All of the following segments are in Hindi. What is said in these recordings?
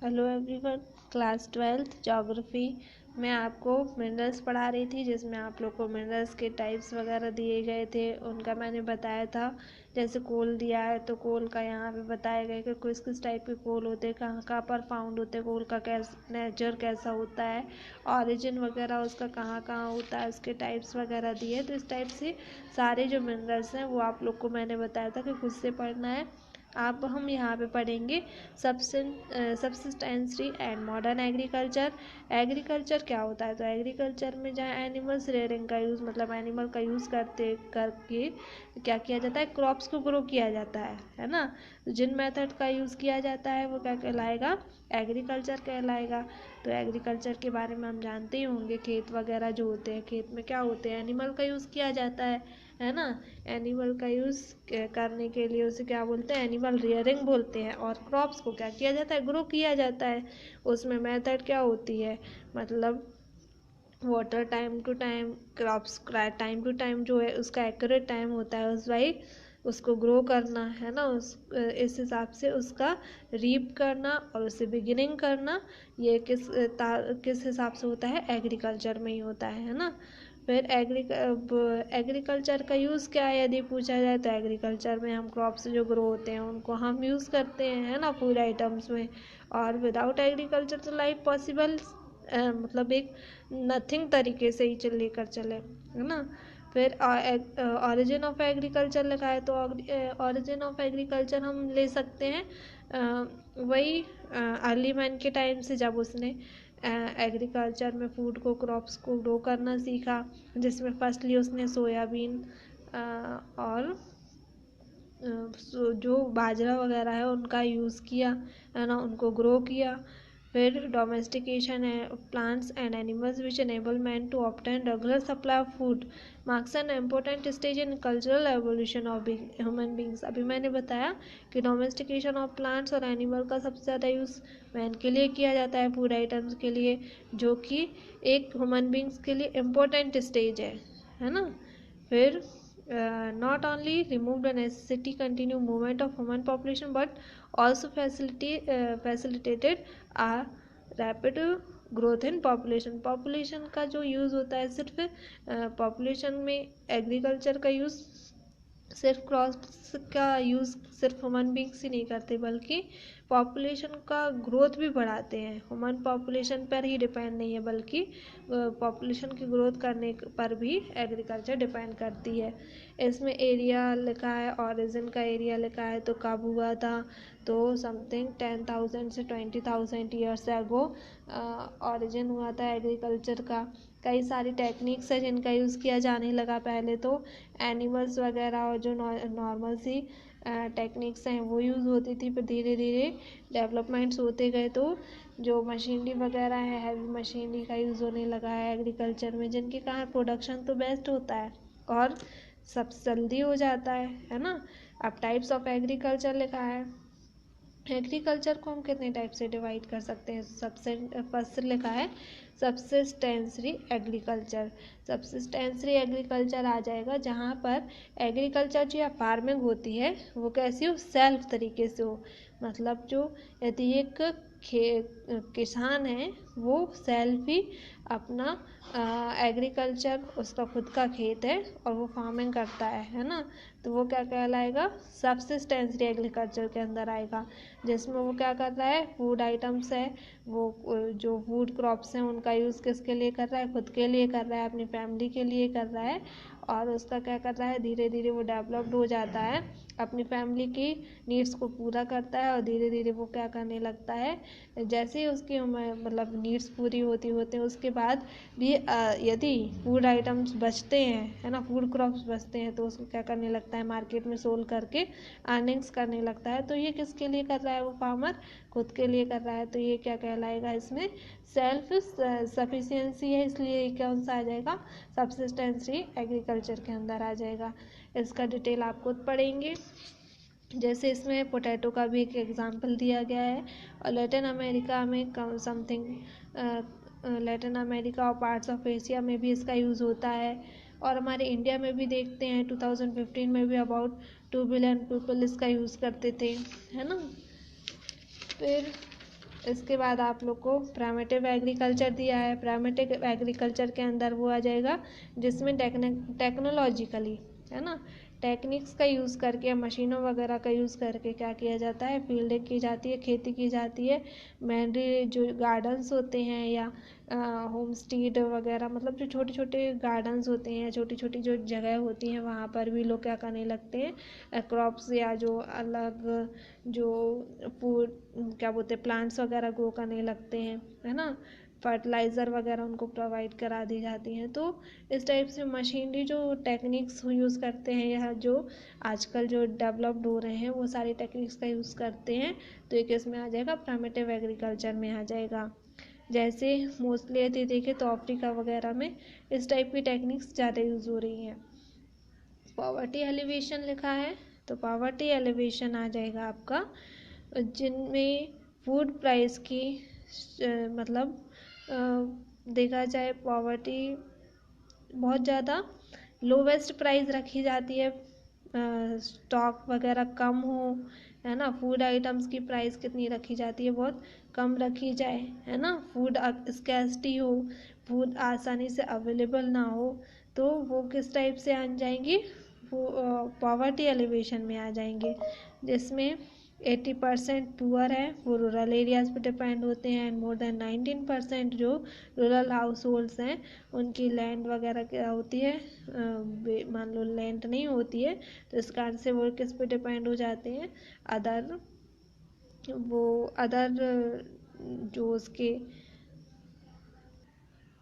Hello everyone, class 12th geography में आपको मिनरल्स पढ़ा रही थी, जिसमें आप लोग को मिनरल्स के टाइप्स वगैरह दिए गए थे। उनका मैंने बताया था। जैसे कोल दिया है तो कोल का यहाँ पे बताया गया कि किस किस टाइप के कोल होते हैं, कहाँ कहाँ पर फाउंड होते हैं, कोल का कैसा नेचर कैसा होता है, ऑरिजिन वगैरह उसका कहाँ कहाँ होता है, उसके टाइप्स वगैरह दिए। तो इस टाइप से सारे जो मिनरल्स हैं वो आप लोग को मैंने बताया था कि खुद से पढ़ना है। आप हम यहाँ पे पढ़ेंगे सब्सिस्टेंसरी एंड मॉडर्न एग्रीकल्चर। एग्रीकल्चर क्या होता है? तो एग्रीकल्चर में जहाँ एनिमल्स रेयरिंग का यूज़, मतलब एनिमल का यूज़ करके क्या किया जाता है, क्रॉप्स को ग्रो किया जाता है ना। तो जिन मेथड का यूज़ किया जाता है वो क्या कहलाएगा? एग्रीकल्चर कहलाएगा। तो एग्रीकल्चर के बारे में हम जानते ही होंगे। खेत वगैरह जो होते हैं, खेत में क्या होते हैं, एनिमल का यूज़ किया जाता है ना। एनिमल का यूज़ करने के लिए उसे क्या बोलते हैं? एनिमल रियरिंग बोलते हैं। और क्रॉप्स को क्या किया जाता है? ग्रो किया जाता है। उसमें मेथड क्या होती है, मतलब water time to time, crops time to time जो है उसका एक्यूरेट टाइम होता है, उस वाई उसको ग्रो करना है ना। इस हिसाब से उसका रीप करना और उससे बिगिनिंग करना, ये किस हिसाब से होता है? एग्रीकल्चर में ही होता है ना। फिर एग्रीकल्चर का यूज़ क्या है यदि पूछा जाए, तो एग्रीकल्चर में हम क्रॉप्स जो ग्रो होते हैं उनको हम यूज़ करते हैं, है ना, फूड आइटम्स में। और विदाउट एग्रीकल्चर तो लाइफ पॉसिबल मतलब एक नथिंग तरीके से ही लेकर चले, है ना। फिर ऑरिजिन ऑफ एग्रीकल्चर लिखा है, तो ऑरिजिन ऑफ एग्रीकल्चर हम ले सकते हैं वही अर्ली मैन के टाइम से, जब उसने एग्रीकल्चर में फूड को, क्रॉप्स को ग्रो करना सीखा, जिसमें फर्स्टली उसने सोयाबीन और जो बाजरा वगैरह है उनका यूज़ किया, है ना, उनको ग्रो किया। फिर डोमेस्टिकेशन है plants and animals which enable man to obtain regular supply of food marks an important stage in cultural evolution of human beings. अभी मैंने बताया कि डोमेस्टिकेशन ऑफ प्लांट्स और एनिमल का सबसे ज़्यादा यूज़ मैन के लिए किया जाता है, फूड आइटम्स के लिए, जो कि एक ह्यूमन बींग्स के लिए इम्पोर्टेंट स्टेज है ना। फिर not only remove the necessity continue movement of human population but also facilitated a rapid growth in population का जो यूज़ होता है, सिर्फ पॉपुलेशन में एग्रीकल्चर का यूज़, सिर्फ क्रॉप्स का यूज़ सिर्फ ह्यूमन बींग्स ही नहीं करते, बल्कि पॉपुलेशन का ग्रोथ भी बढ़ाते हैं। ह्यूमन पॉपुलेशन पर ही डिपेंड नहीं है, बल्कि पॉपुलेशन की ग्रोथ करने पर भी एग्रीकल्चर डिपेंड करती है। इसमें एरिया लिखा है, ओरिजिन का एरिया लिखा है, तो कब हुआ था? तो समथिंग 10,000 से 20,000 ईयर्स एगो ओरिजिन हुआ था एग्रीकल्चर का। कई सारी टेक्निक्स है जिनका यूज़ किया जाने लगा। पहले तो एनिमल्स वगैरह और जो नॉर्मल सी टेक्निक्स हैं वो यूज़ होती थी, फिर धीरे धीरे डेवलपमेंट्स होते गए तो जो मशीनरी वगैरह है, हैवी मशीनरी का यूज़ होने लगा है एग्रीकल्चर में, जिनके कारण प्रोडक्शन तो बेस्ट होता है और सब जल्दी हो जाता है ना। अब टाइप्स ऑफ एग्रीकल्चर लिखा है। एग्रीकल्चर को हम कितने टाइप से डिवाइड कर सकते हैं? सबसे फर्स्ट लिखा है सब्सिस्टेंसरी एग्रीकल्चर। सब्सिस्टेंसरी एग्रीकल्चर आ जाएगा जहाँ पर एग्रीकल्चर जो या फार्मिंग होती है वो कैसी हो? सेल्फ तरीके से हो। मतलब जो यदि एक किसान है वो सेल्फ ही अपना एग्रीकल्चर, उसका खुद का खेत है और वो फार्मिंग करता है ना, तो वो क्या कहलाएगा? सब्सिस्टेंसरी एग्रीकल्चर के अंदर आएगा, जिसमें वो क्या कर रहा है? फूड आइटम्स है, वो जो फूड क्रॉप्स हैं उनका यूज़ किसके लिए कर रहा है? खुद के लिए कर रहा है, अपनी फैमिली के लिए कर रहा है। और उसका क्या कर रहा है? धीरे धीरे वो डेवलप्ड हो जाता है, अपनी फैमिली की नीड्स को पूरा करता है और धीरे धीरे वो क्या करने लगता है, जैसे ही उसकी मतलब नीड्स पूरी होती होते हैं उसके बाद भी यदि फूड आइटम्स बचते हैं, है ना, फूड क्रॉप्स बचते हैं, तो उसको क्या करने लगता है? मार्केट में सोल करके अर्निंग्स करने लगता है। तो ये किसके लिए कर रहा है? वो फार्मर खुद के लिए कर रहा है। तो ये क्या कहलाएगा? इसमें सेल्फ सफिशिएंसी है, इसलिए कौन सा आ जाएगा? सब्सिस्टेंसरी एग्रीकल्चर के अंदर आ जाएगा। इसका डिटेल आप खुद पढ़ेंगे। जैसे इसमें पोटैटो का भी एक एग्जांपल दिया गया है, और लैटिन अमेरिका में समथिंग लैटिन अमेरिका और पार्ट्स ऑफ एशिया में भी इसका यूज़ होता है। और हमारे इंडिया में भी देखते हैं 2015 में भी अबाउट 2 बिलियन पीपल इसका यूज़ करते थे, है ना। फिर इसके बाद आप लोग को प्राइमेटिव एग्रीकल्चर दिया है। प्राइमेटिव एग्रीकल्चर के अंदर वो आ जाएगा जिसमें टेक्नोलॉजिकली, है ना, टेक्निक्स का यूज़ करके, मशीनों वगैरह का यूज़ करके क्या किया जाता है, फील्डिंग की जाती है, खेती की जाती है। मेनली जो गार्डन्स होते हैं या होम स्टीड वगैरह, मतलब जो छोटे छोटे गार्डन्स होते हैं, छोटी छोटी जो जगह होती हैं, वहाँ पर भी लोग क्या करने लगते हैं, क्रॉप्स या जो अलग जो फूड क्या बोलते हैं प्लांट्स वगैरह ग्रो करने लगते हैं, है ना, फर्टिलाइज़र वगैरह उनको प्रोवाइड करा दी जाती हैं। तो इस टाइप से मशीनरी जो टेक्निक्स यूज़ करते हैं या जो आजकल जो डेवलप्ड हो रहे हैं वो सारी टेक्निक्स का यूज़ करते हैं। तो एक इसमें आ जाएगा प्राइमेटिव एग्रीकल्चर में आ जाएगा। जैसे मोस्टली यदि देखें तो अफ्रीका वगैरह में इस टाइप की टेक्निक्स ज़्यादा यूज़ हो रही हैं। पॉवर्टी एलिवेशन लिखा है, तो पॉवर्टी एलिवेशन आ जाएगा आपका जिनमें फूड प्राइस की मतलब देखा जाए पॉवर्टी बहुत ज़्यादा लोवेस्ट प्राइस रखी जाती है, स्टॉक वगैरह कम हो, है ना, फूड आइटम्स की प्राइस कितनी रखी जाती है, बहुत कम रखी जाए, है ना, फूड स्कैर्सिटी हो, फूड आसानी से अवेलेबल ना हो, तो वो किस टाइप से आ जाएंगी, वो पॉवर्टी एलिवेशन में आ जाएंगे। जिसमें 80% पुअर है वो रूरल एरियाज़ पे डिपेंड होते हैं एंड मोर देन 19% जो रूरल हाउस होल्ड्स हैं उनकी लैंड वगैरह क्या होती है, मान लो लैंड नहीं होती है, तो इस कारण से वो किस पे डिपेंड हो जाते हैं, अदर जो उसके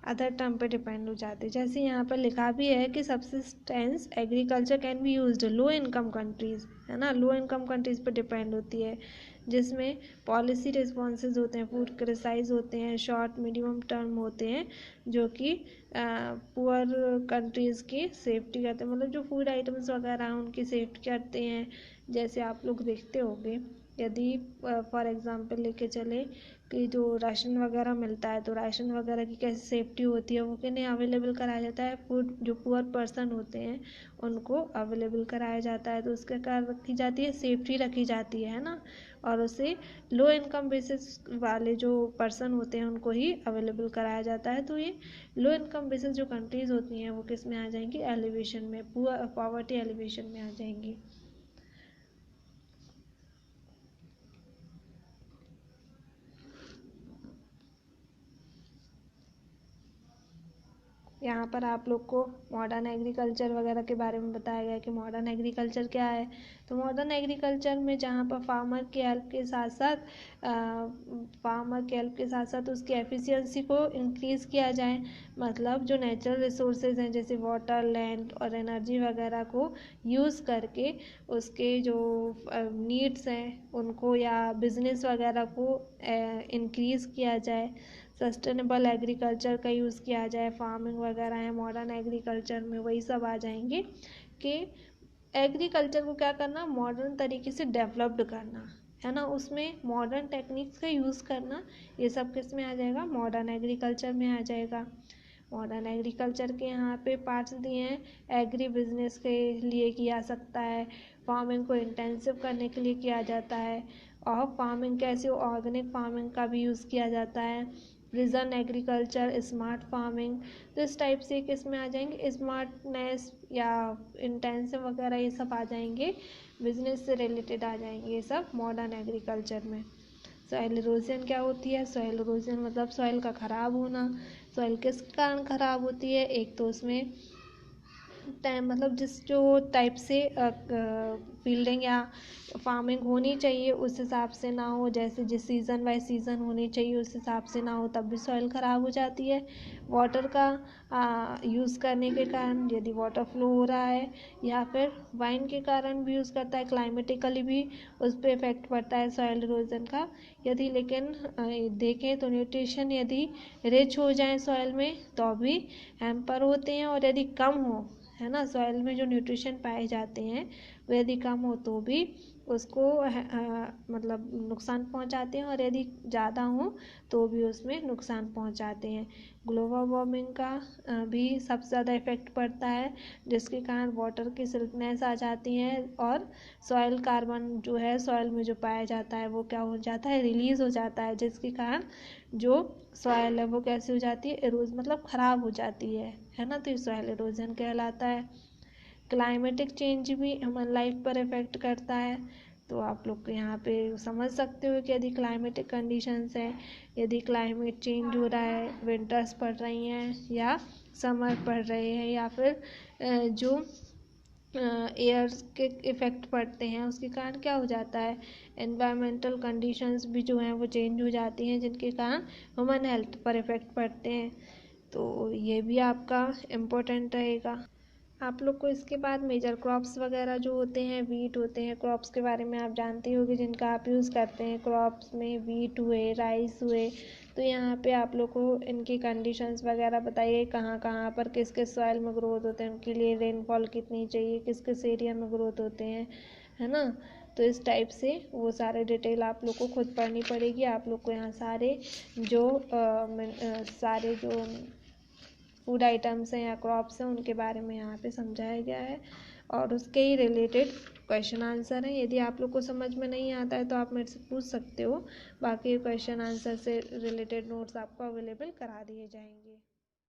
अदर टर्म पे डिपेंड हो जाते हैं। जैसे यहाँ पर लिखा भी है कि subsistence agriculture can be used low income countries, है ना, लो इनकम कंट्रीज़ पे डिपेंड होती है, जिसमें पॉलिसी रिस्पॉन्सेज होते हैं, फूड क्रिसाइज होते हैं, शॉर्ट मीडियम टर्म होते हैं, जो कि पुअर कंट्रीज़ की सेफ्टी करते हैं, मतलब जो फूड आइटम्स वगैरह हैं उनकी सेफ्टी करते हैं। जैसे आप लोग देखते होंगे यदि फॉर एग्जांपल लेके चले कि जो राशन वगैरह मिलता है तो राशन वगैरह की कैसे सेफ्टी होती है, वो किन्हें अवेलेबल कराया जाता है, फूड जो पुअर पर्सन होते हैं उनको अवेलेबल कराया जाता है, तो उसके कारण रखी जाती है, सेफ्टी रखी जाती है ना, और उसे लो इनकम बेसिस वाले जो पर्सन होते हैं उनको ही अवेलेबल कराया जाता है। तो ये लो इनकम बेसिस जो कंट्रीज़ होती हैं वो किस में आ जाएंगी, एलिवेशन में, पुअर पॉवर्टी एलिवेशन में आ जाएंगी। यहाँ पर आप लोग को मॉडर्न एग्रीकल्चर वगैरह के बारे में बताया गया है कि मॉडर्न एग्रीकल्चर क्या है। तो मॉडर्न एग्रीकल्चर में जहाँ पर फार्मर के हेल्प के साथ साथ उसकी एफिशिएंसी को इंक्रीज़ किया जाए, मतलब जो नेचुरल रिसोर्सेज हैं जैसे वाटर, लैंड और एनर्जी वगैरह को यूज़ करके उसके जो नीड्स हैं उनको या बिजनेस वगैरह को इंक्रीज़ किया जाए, सस्टेनेबल एग्रीकल्चर का यूज़ किया जाए, फार्मिंग वगैरह है मॉडर्न एग्रीकल्चर में, वही सब आ जाएंगे कि एग्रीकल्चर को क्या करना, मॉडर्न तरीके से डेवलप्ड करना, है ना, उसमें मॉडर्न टेक्निक्स का यूज़ करना, ये सब किस में आ जाएगा, मॉडर्न एग्रीकल्चर में आ जाएगा। मॉडर्न एग्रीकल्चर के यहाँ पे पार्ट्स दिए हैं, एग्री बिजनेस के लिए किया सकता है, फार्मिंग को इंटेंसिव करने के लिए किया जाता है, और फार्मिंग कैसे, ऑर्गेनिक फार्मिंग का भी यूज़ किया जाता है, प्रिजन एग्रीकल्चर, स्मार्ट फार्मिंग, तो इस टाइप से किस में आ जाएंगे, स्मार्टनेस या इंटेंसिव वगैरह ये सब आ जाएंगे, बिजनेस से रिलेटेड आ जाएंगे ये सब मॉडर्न एग्रीकल्चर में। सॉइल इरोजन क्या होती है, सॉइल इरोजन मतलब सॉइल का ख़राब होना। सॉइल किस कारण ख़राब होती है, एक तो उसमें टाइम मतलब जिस जो टाइप से फील्डिंग या फार्मिंग होनी चाहिए उस हिसाब से ना हो, जैसे जिस सीज़न बाय सीज़न होनी चाहिए उस हिसाब से ना हो, तब भी सॉइल ख़राब हो जाती है। वाटर का यूज़ करने के कारण, यदि वाटर फ्लो हो रहा है या फिर वाइन के कारण भी यूज़ करता है, क्लाइमेटिकली भी उस पर इफ़ेक्ट पड़ता है सॉइल इरोजन का। यदि लेकिन देखें तो न्यूट्रिशन यदि रिच हो जाए सॉइल में तो भी हैम्पर होते हैं, और यदि कम हो, है ना, सॉइल में जो न्यूट्रिशन पाए जाते हैं वो यदि कम हो तो भी उसको मतलब नुकसान पहुंचाते हैं, और यदि ज़्यादा हो तो भी उसमें नुकसान पहुंचाते हैं। ग्लोबल वार्मिंग का भी सबसे ज़्यादा इफ़ेक्ट पड़ता है, जिसके कारण वाटर की सिल्कनेस आ जाती है, और सॉइल कार्बन जो है सॉइल में जो पाया जाता है वो क्या हो जाता है, रिलीज़ हो जाता है, जिसके कारण जो सॉइल है वो कैसी हो जाती है, एरोज मतलब ख़राब हो जाती है ना। तो ये सॉइल एरोजन कहलाता है। क्लाइमेटिक चेंज भी ह्यूमन लाइफ पर इफ़ेक्ट करता है। तो आप लोग यहाँ पे समझ सकते हो कि यदि क्लाइमेटिक कंडीशंस हैं, यदि क्लाइमेट चेंज हो रहा है, विंटर्स पड़ रही हैं या समर पड़ रहे हैं, या फिर जो एयर के इफ़ेक्ट पड़ते हैं, उसके कारण क्या हो जाता है, एनवायरमेंटल कंडीशंस भी जो हैं वो चेंज हो जाती हैं, जिनके कारण ह्यूमन हेल्थ पर इफ़ेक्ट पड़ते हैं। तो ये भी आपका इम्पोर्टेंट रहेगा। आप लोग को इसके बाद मेजर क्रॉप्स वगैरह जो होते हैं, वीट होते हैं, क्रॉप्स के बारे में आप जानते होंगे जिनका आप यूज़ करते हैं। क्रॉप्स में वीट हुए, राइस हुए, तो यहाँ पे आप लोग को इनकी कंडीशंस वगैरह बताइए, कहाँ कहाँ पर किस किस सॉइल में ग्रोथ होते हैं, उनके लिए रेनफॉल कितनी चाहिए, किस किस एरिया में ग्रोथ होते हैं, है ना। तो इस टाइप से वो सारे डिटेल आप लोग को खुद पढ़नी पड़ेगी। आप लोग को यहाँ सारे जो सारे जो फूड आइटम्स हैं या क्रॉप्स हैं उनके बारे में यहाँ पे समझाया गया है, और उसके ही रिलेटेड क्वेश्चन आंसर हैं। यदि आप लोग को समझ में नहीं आता है तो आप मेरे से पूछ सकते हो, बाकी क्वेश्चन आंसर से रिलेटेड नोट्स आपको अवेलेबल करा दिए जाएंगे।